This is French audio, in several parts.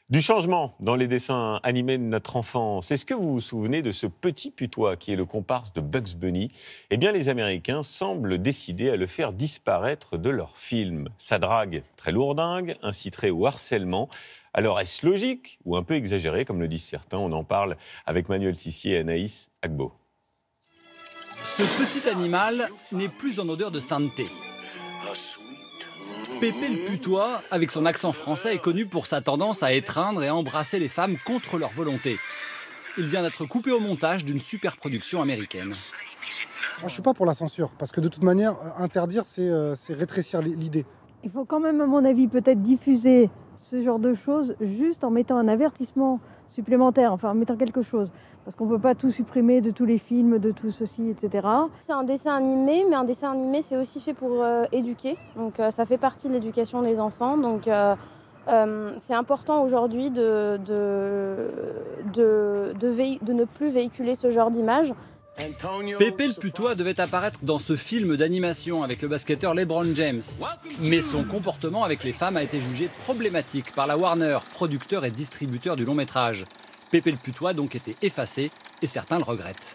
Du changement dans les dessins animés de notre enfance. Est-ce que vous vous souvenez de ce petit putois qui est le comparse de Bugs Bunny? Eh bien, les Américains semblent décidés à le faire disparaître de leurs films. Sa drague très lourdingue inciterait au harcèlement. Alors, est-ce logique ou un peu exagéré, comme le disent certains? On en parle avec Manuel Tissier et Anaïs Agbo. Ce petit animal n'est plus en odeur de sainteté. Pépé le putois, avec son accent français, est connu pour sa tendance à étreindre et à embrasser les femmes contre leur volonté. Il vient d'être coupé au montage d'une superproduction américaine. Moi, je ne suis pas pour la censure, parce que de toute manière, interdire, c'est rétrécir l'idée. Il faut quand même, à mon avis, peut-être diffuser ce genre de choses juste en mettant un avertissement supplémentaire, enfin en mettant quelque chose. Parce qu'on ne peut pas tout supprimer de tous les films, de tout ceci, etc. C'est un dessin animé, mais un dessin animé, c'est aussi fait pour éduquer. Donc ça fait partie de l'éducation des enfants. Donc c'est important aujourd'hui de ne plus véhiculer ce genre d'images. Pépé le putois devait apparaître dans ce film d'animation avec le basketteur LeBron James. Mais son comportement avec les femmes a été jugé problématique par la Warner, producteur et distributeur du long métrage. Pépé le putois a donc été effacé et certains le regrettent.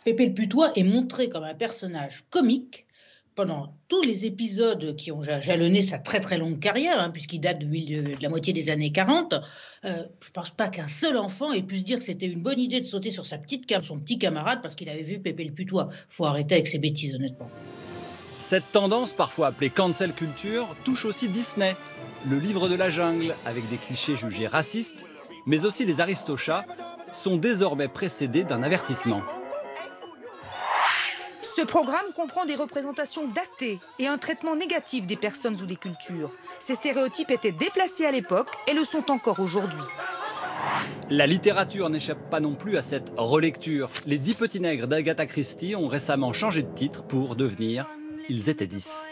Pépé le putois est montré comme un personnage comique pendant tous les épisodes qui ont jalonné sa très très longue carrière, puisqu'il date de la moitié des années 40. Je ne pense pas qu'un seul enfant ait pu se dire que c'était une bonne idée de sauter sur son petit camarade parce qu'il avait vu Pépé le putois. Faut arrêter avec ces bêtises, honnêtement. Cette tendance, parfois appelée cancel culture, touche aussi Disney. Le livre de la jungle, avec des clichés jugés racistes, mais aussi les aristochats, sont désormais précédés d'un avertissement. Ce programme comprend des représentations datées et un traitement négatif des personnes ou des cultures. Ces stéréotypes étaient déplacés à l'époque et le sont encore aujourd'hui. La littérature n'échappe pas non plus à cette relecture. Les 10 petits nègres d'Agatha Christie ont récemment changé de titre pour devenir « Ils étaient 10 ».